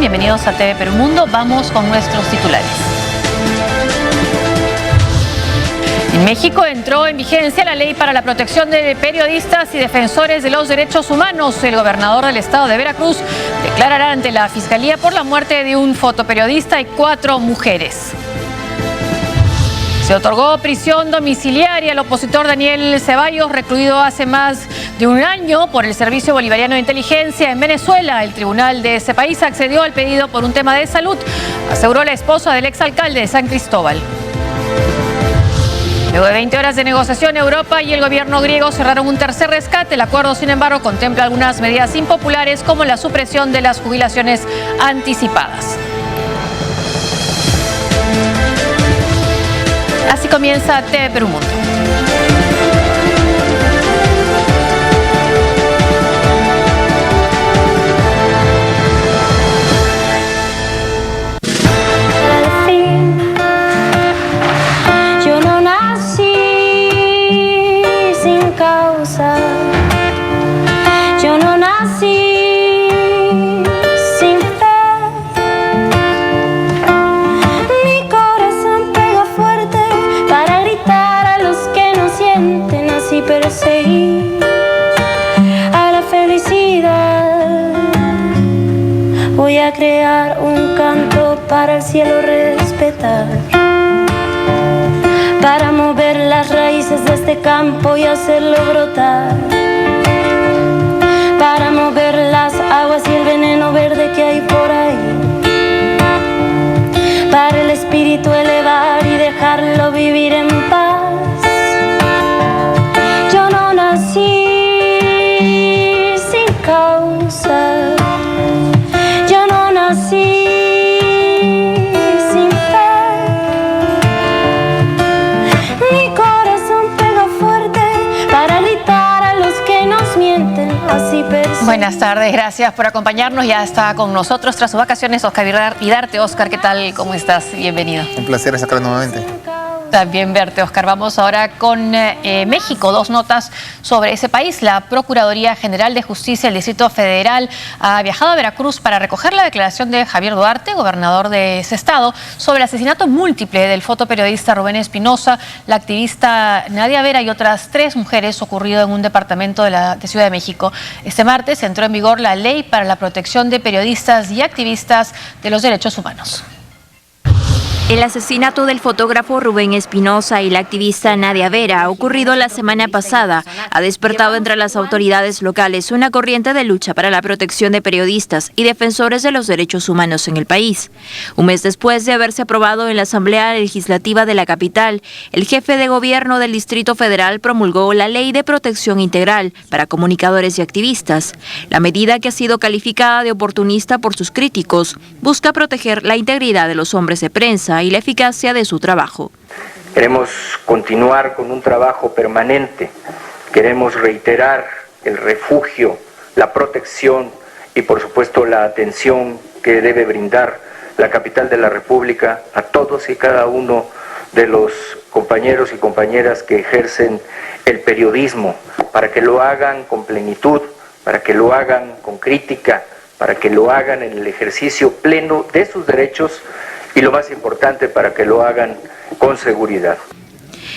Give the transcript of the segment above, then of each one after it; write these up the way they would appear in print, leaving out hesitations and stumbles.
Bienvenidos a TV Perú Mundo. Vamos con nuestros titulares. En México entró en vigencia la ley para la protección de periodistas y defensores de los derechos humanos. El gobernador del estado de Veracruz declarará ante la Fiscalía por la muerte de un fotoperiodista y 4 mujeres. Se otorgó prisión domiciliaria al opositor Daniel Ceballos, recluido hace más de un año por el Servicio Bolivariano de Inteligencia en Venezuela. El tribunal de ese país accedió al pedido por un tema de salud, aseguró la esposa del exalcalde de San Cristóbal. Luego de 20 horas de negociación, Europa y el gobierno griego cerraron un tercer rescate. El acuerdo, sin embargo, contempla algunas medidas impopulares como la supresión de las jubilaciones anticipadas. Así comienza TV Perú Mundo. Yo no nací sin fe. Mi corazón pega fuerte para gritar a los que no sienten. Así perseguí a la felicidad. Voy a crear un canto para el cielo respetar, para mover las raíces de este campo y hacerlo brotar, para mover las aguas y el veneno verde que hay por ahí, para el espíritu elevar y dejarlo vivir en paz. Yo no nací sin causa, yo no nací Buenas tardes, gracias por acompañarnos. Ya está con nosotros tras sus vacaciones Oscar Vidarte. Oscar, ¿qué tal? ¿Cómo estás? Bienvenido. Un placer estar nuevamente. También verte, Oscar. Vamos ahora con México. 2 notas sobre ese país. La Procuraduría General de Justicia del Distrito Federal ha viajado a Veracruz para recoger la declaración de Javier Duarte, gobernador de ese estado, sobre el asesinato múltiple del fotoperiodista Rubén Espinosa, la activista Nadia Vera y otras 3 mujeres ocurrido en un departamento de Ciudad de México. Este martes entró en vigor la ley para la protección de periodistas y activistas de los derechos humanos. El asesinato del fotógrafo Rubén Espinosa y la activista Nadia Vera, ocurrido la semana pasada, ha despertado entre las autoridades locales una corriente de lucha para la protección de periodistas y defensores de los derechos humanos en el país. Un mes después de haberse aprobado en la Asamblea Legislativa de la capital, el jefe de gobierno del Distrito Federal promulgó la Ley de Protección Integral para comunicadores y activistas. La medida, que ha sido calificada de oportunista por sus críticos, busca proteger la integridad de los hombres de prensa y la eficacia de su trabajo. Queremos continuar con un trabajo permanente, queremos reiterar el refugio, la protección y por supuesto la atención que debe brindar la capital de la República a todos y cada uno de los compañeros y compañeras que ejercen el periodismo, para que lo hagan con plenitud, para que lo hagan con crítica, para que lo hagan en el ejercicio pleno de sus derechos y lo más importante, para que lo hagan con seguridad.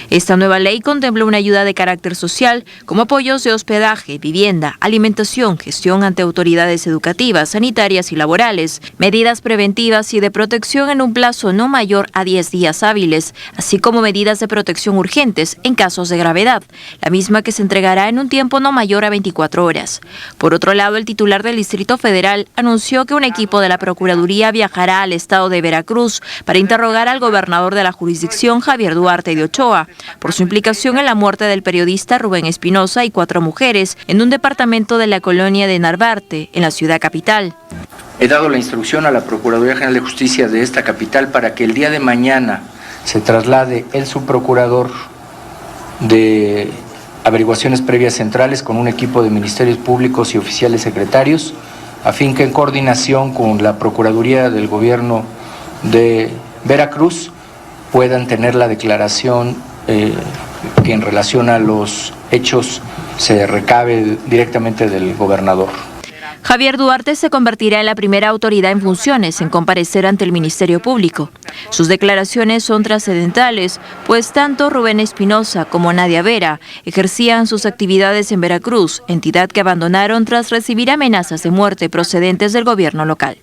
Esta nueva ley contempla una ayuda de carácter social, como apoyos de hospedaje, vivienda, alimentación, gestión ante autoridades educativas, sanitarias y laborales, medidas preventivas y de protección en un plazo no mayor a 10 días hábiles, así como medidas de protección urgentes en casos de gravedad, la misma que se entregará en un tiempo no mayor a 24 horas. Por otro lado, el titular del Distrito Federal anunció que un equipo de la Procuraduría viajará al estado de Veracruz para interrogar al gobernador de la jurisdicción, Javier Duarte de Ochoa, por su implicación en la muerte del periodista Rubén Espinosa y 4 mujeres en un departamento de la colonia de Narvarte, en la ciudad capital. He dado la instrucción a la Procuraduría General de Justicia de esta capital para que el día de mañana se traslade el subprocurador de averiguaciones previas centrales con un equipo de ministerios públicos y oficiales secretarios, a fin que en coordinación con la Procuraduría del Gobierno de Veracruz puedan tener la declaración que en relación a los hechos se recabe directamente del gobernador. Javier Duarte se convertirá en la primera autoridad en funciones en comparecer ante el Ministerio Público. Sus declaraciones son trascendentales, pues tanto Rubén Espinosa como Nadia Vera ejercían sus actividades en Veracruz, entidad que abandonaron tras recibir amenazas de muerte procedentes del gobierno local.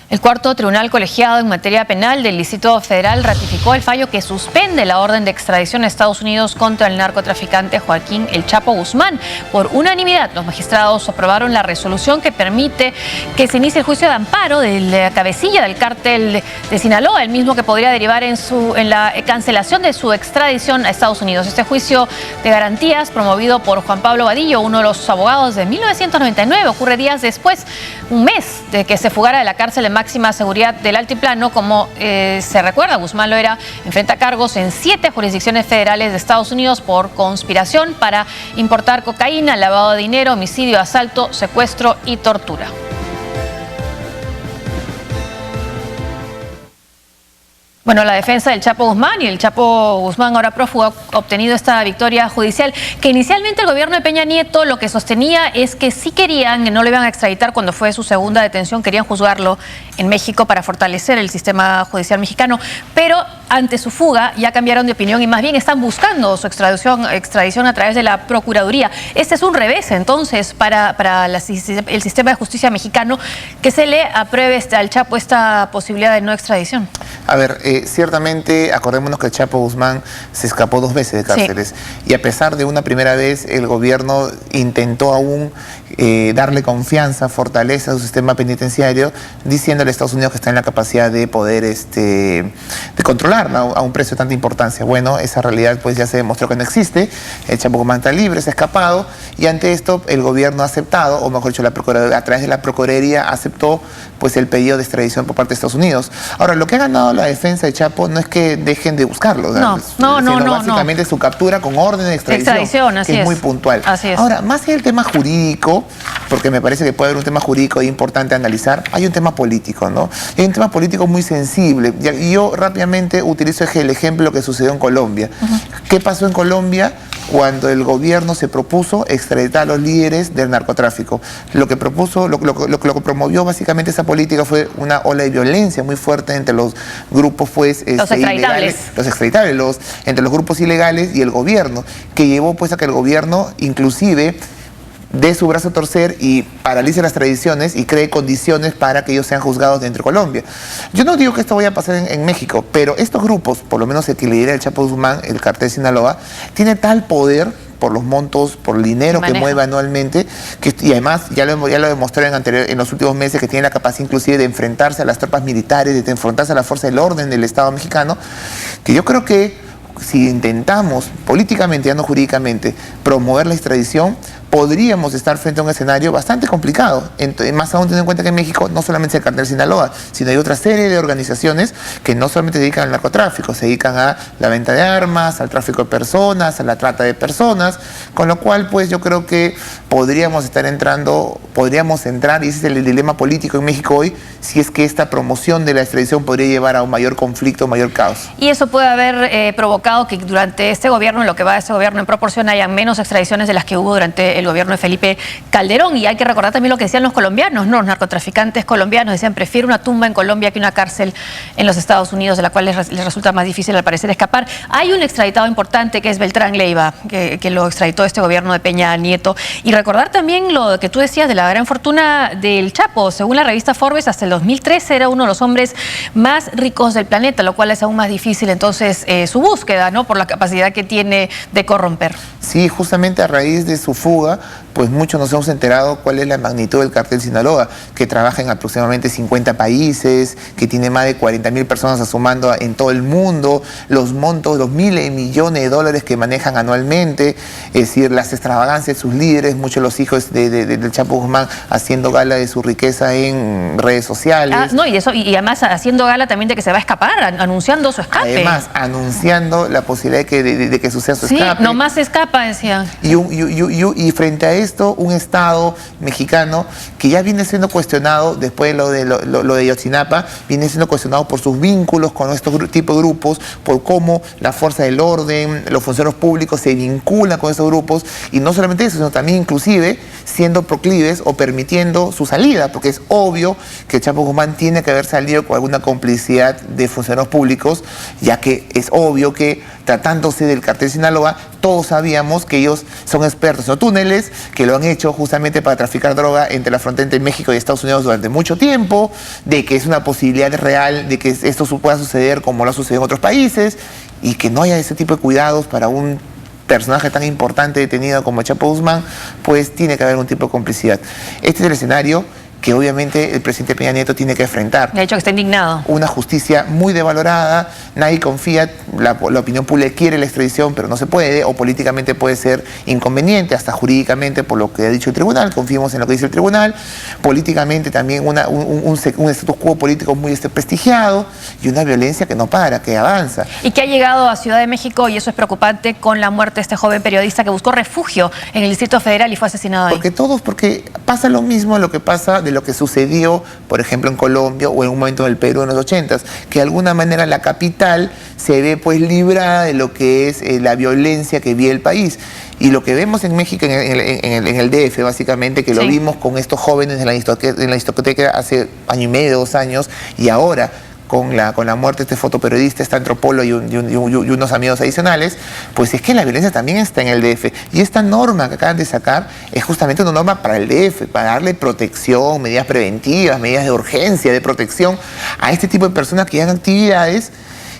El cuarto tribunal colegiado en materia penal del Distrito Federal ratificó el fallo que suspende la orden de extradición a Estados Unidos contra el narcotraficante Joaquín El Chapo Guzmán. Por unanimidad, los magistrados aprobaron la resolución que permite que se inicie el juicio de amparo de la cabecilla del cártel de Sinaloa, el mismo que podría derivar en la cancelación de su extradición a Estados Unidos. Este juicio de garantías, promovido por Juan Pablo Vadillo, uno de los abogados de 1999, ocurre días después, un mes de que se fugara de la cárcel de máxima seguridad del Altiplano. Como se recuerda, Guzmán Loera enfrenta cargos en 7 jurisdicciones federales de Estados Unidos por conspiración para importar cocaína, lavado de dinero, homicidio, asalto, secuestro y tortura. Bueno, la defensa del Chapo Guzmán y el Chapo Guzmán, ahora prófugo, ha obtenido esta victoria judicial, que inicialmente el gobierno de Peña Nieto lo que sostenía es que sí querían, no le iban a extraditar cuando fue su segunda detención, querían juzgarlo en México para fortalecer el sistema judicial mexicano, pero ante su fuga ya cambiaron de opinión y más bien están buscando su extradición a través de la Procuraduría. Este es un revés entonces para el sistema de justicia mexicano, que se le apruebe al Chapo esta posibilidad de no extradición. A ver, ciertamente acordémonos que el Chapo Guzmán se escapó 2 veces de cárceles, y a pesar de una primera vez el gobierno intentó aún darle confianza, fortaleza a su sistema penitenciario, diciéndole a Estados Unidos que está en la capacidad de poder de controlar a un precio de tanta importancia. Bueno, esa realidad pues ya se demostró que no existe. El Chapo Guzmán está libre, se ha escapado, y ante esto el gobierno ha aceptado, o mejor dicho, a través de la Procuraduría aceptó pues el pedido de extradición por parte de Estados Unidos. Ahora, lo que ha ganado la defensa de Chapo no es que dejen de buscarlo, sino básicamente su captura con orden de extradición, así que es muy puntual. Así es. Ahora, más allá del tema jurídico, porque me parece que puede haber un tema jurídico importante a analizar, hay un tema político, ¿no? Hay un tema político muy sensible, y yo rápidamente utilizo el ejemplo que sucedió en Colombia. ¿Qué pasó en Colombia cuando el gobierno se propuso extraditar a los líderes del narcotráfico? Lo que propuso, lo que promovió básicamente esa política fue una ola de violencia muy fuerte entre los grupos los extraditables. Entre los grupos ilegales y el gobierno, que llevó pues a que el gobierno inclusive dé su brazo a torcer y paralice las extradiciones y cree condiciones para que ellos sean juzgados dentro de Colombia. Yo no digo que esto vaya a pasar en México, pero estos grupos, por lo menos el que lidera el Chapo Guzmán, el cartel de Sinaloa, tiene tal poder por los montos, por el dinero que mueve anualmente, y además ya lo demostró en los últimos meses, que tiene la capacidad inclusive de enfrentarse a las tropas militares, de enfrentarse a la fuerza del orden del Estado mexicano, que yo creo que si intentamos políticamente, ya no jurídicamente, promover la extradición, podríamos estar frente a un escenario bastante complicado. Más aún teniendo en cuenta que en México no solamente es el cartel de Sinaloa, sino hay otra serie de organizaciones que no solamente se dedican al narcotráfico, se dedican a la venta de armas, al tráfico de personas, a la trata de personas, con lo cual pues yo creo que podríamos entrar, y ese es el dilema político en México hoy, si es que esta promoción de la extradición podría llevar a un mayor conflicto, mayor caos. Y eso puede haber provocado que durante este gobierno, en lo que va de este gobierno en proporción, haya menos extradiciones de las que hubo durante el gobierno de Felipe Calderón. Y hay que recordar también lo que decían los colombianos, ¿no? Los narcotraficantes colombianos decían: prefiero una tumba en Colombia que una cárcel en los Estados Unidos, de la cual les resulta más difícil al parecer escapar. Hay un extraditado importante que es Beltrán Leiva, que lo extraditó este gobierno de Peña Nieto. Y recordar también lo que tú decías de la gran fortuna del Chapo. Según la revista Forbes, hasta el 2013 era uno de los hombres más ricos del planeta, lo cual es aún más difícil entonces su búsqueda, ¿no? Por la capacidad que tiene de corromper. Sí, justamente a raíz de su fuga, pues muchos nos hemos enterado cuál es la magnitud del cartel Sinaloa, que trabaja en aproximadamente 50 países, que tiene más de 40.000 personas asomando en todo el mundo, los montos, los miles de millones de dólares que manejan anualmente, es decir, las extravagancias de sus líderes, muchos de los hijos del Chapo Guzmán haciendo gala de su riqueza en redes sociales. Y además haciendo gala también de que se va a escapar, anunciando su escape. Además, anunciando la posibilidad de que suceda su escape. Sí, nomás se escapa, decían. Y frente a esto, un Estado mexicano que ya viene siendo cuestionado, después de lo de Ayotzinapa, viene siendo cuestionado por sus vínculos con estos tipos de grupos, por cómo la fuerza del orden, los funcionarios públicos se vinculan con estos grupos, y no solamente eso, sino también inclusive siendo proclives o permitiendo su salida, porque es obvio que Chapo Guzmán tiene que haber salido con alguna complicidad de funcionarios públicos, ya que es obvio que tratándose del cartel Sinaloa, todos sabíamos que ellos son expertos en los túneles, que lo han hecho justamente para traficar droga entre la frontera entre México y Estados Unidos durante mucho tiempo, de que es una posibilidad real de que esto pueda suceder como lo ha sucedido en otros países, y que no haya ese tipo de cuidados para un personaje tan importante detenido como Chapo Guzmán, pues tiene que haber un tipo de complicidad. Este es el escenario que obviamente el presidente Peña Nieto tiene que enfrentar. De hecho, que está indignado. Una justicia muy devalorada, nadie confía, la opinión pública quiere la extradición, pero no se puede, o políticamente puede ser inconveniente, hasta jurídicamente por lo que ha dicho el tribunal, confiemos en lo que dice el tribunal, políticamente también un status quo político muy prestigiado, y una violencia que no para, que avanza. Y que ha llegado a Ciudad de México, y eso es preocupante, con la muerte de este joven periodista que buscó refugio en el Distrito Federal y fue asesinado ahí. Porque pasa lo mismo lo que pasa de lo que sucedió, por ejemplo, en Colombia o en un momento en el Perú en los 80s, que de alguna manera la capital se ve pues librada de lo que es la violencia que vive el país. Y lo que vemos en México, en el DF, básicamente, que lo vimos con estos jóvenes en la discoteca hace año y medio, 2 años, y ahora con la muerte de este fotoperiodista, este antropólogo y unos amigos adicionales, pues es que la violencia también está en el DF. Y esta norma que acaban de sacar es justamente una norma para el DF, para darle protección, medidas preventivas, medidas de urgencia, de protección a este tipo de personas que hagan actividades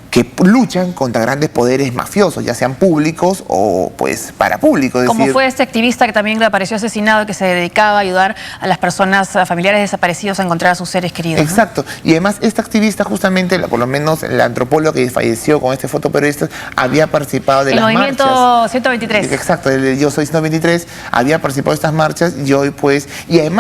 que luchan contra grandes poderes mafiosos, ya sean públicos o pues parapúblicos. Como fue este activista que también apareció asesinado y que se dedicaba a ayudar a las personas, a familiares desaparecidos a encontrar a sus seres queridos. Exacto. ¿No? Y además esta activista justamente, por lo menos la antropóloga que falleció con este fotoperiodista, había participado de las marchas. El movimiento 123. Exacto, el Yo Soy 123, había participado de estas marchas y hoy pues, y es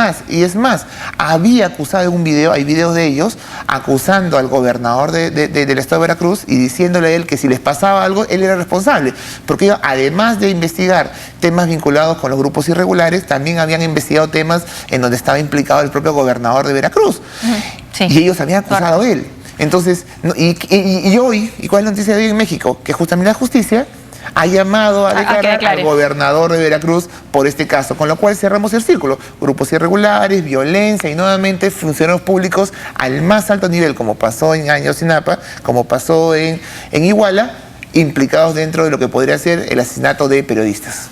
más, había acusado en un video, hay videos de ellos, acusando al gobernador del estado de Veracruz y diciéndole a él que si les pasaba algo, él era responsable. Porque ellos, además de investigar temas vinculados con los grupos irregulares, también habían investigado temas en donde estaba implicado el propio gobernador de Veracruz. Sí. Y ellos habían acusado a él. Entonces, y hoy, ¿y cuál es la noticia de hoy en México? Que justamente la justicia ha llamado a declarar al gobernador de Veracruz por este caso, con lo cual cerramos el círculo. Grupos irregulares, violencia y nuevamente funcionarios públicos al más alto nivel, como pasó en Ayotzinapa, como pasó en Iguala, implicados dentro de lo que podría ser el asesinato de periodistas.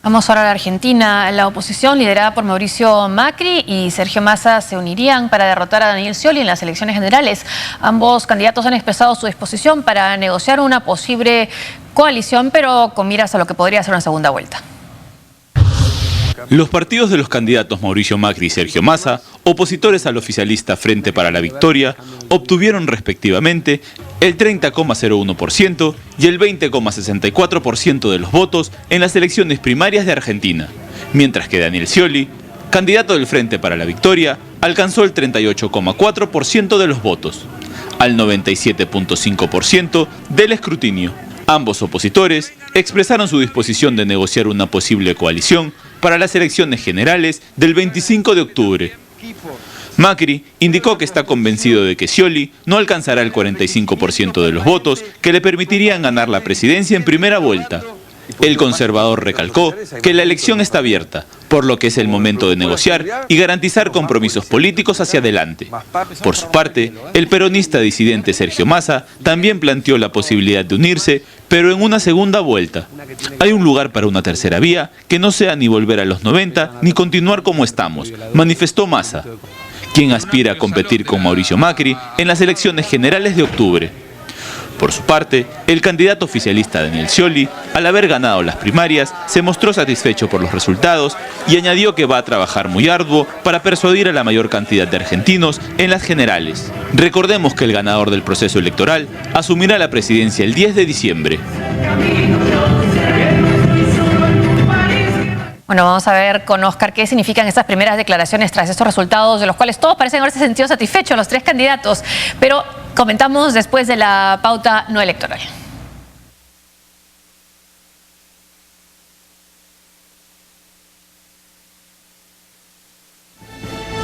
Vamos ahora a la Argentina. La oposición, liderada por Mauricio Macri y Sergio Massa, se unirían para derrotar a Daniel Scioli en las elecciones generales. Ambos candidatos han expresado su disposición para negociar una posible coalición, pero con miras a lo que podría ser una segunda vuelta. Los partidos de los candidatos Mauricio Macri y Sergio Massa, opositores al oficialista Frente para la Victoria, obtuvieron respectivamente el 30,01% y el 20,64% de los votos en las elecciones primarias de Argentina, mientras que Daniel Scioli, candidato del Frente para la Victoria, alcanzó el 38,4% de los votos, al 97,5% del escrutinio. Ambos opositores expresaron su disposición de negociar una posible coalición para las elecciones generales del 25 de octubre. Macri indicó que está convencido de que Scioli no alcanzará el 45% de los votos que le permitirían ganar la presidencia en primera vuelta. El conservador recalcó que la elección está abierta, por lo que es el momento de negociar y garantizar compromisos políticos hacia adelante. Por su parte, el peronista disidente Sergio Massa también planteó la posibilidad de unirse, pero en una segunda vuelta. Hay un lugar para una tercera vía que no sea ni volver a los 90 ni continuar como estamos, manifestó Massa, quien aspira a competir con Mauricio Macri en las elecciones generales de octubre. Por su parte, el candidato oficialista Daniel Scioli, al haber ganado las primarias, se mostró satisfecho por los resultados y añadió que va a trabajar muy arduo para persuadir a la mayor cantidad de argentinos en las generales. Recordemos que el ganador del proceso electoral asumirá la presidencia el 10 de diciembre. Bueno, vamos a ver con Oscar qué significan estas primeras declaraciones tras estos resultados, de los cuales todos parecen haberse sentido satisfechos, los tres candidatos. Pero comentamos después de la pauta no electoral.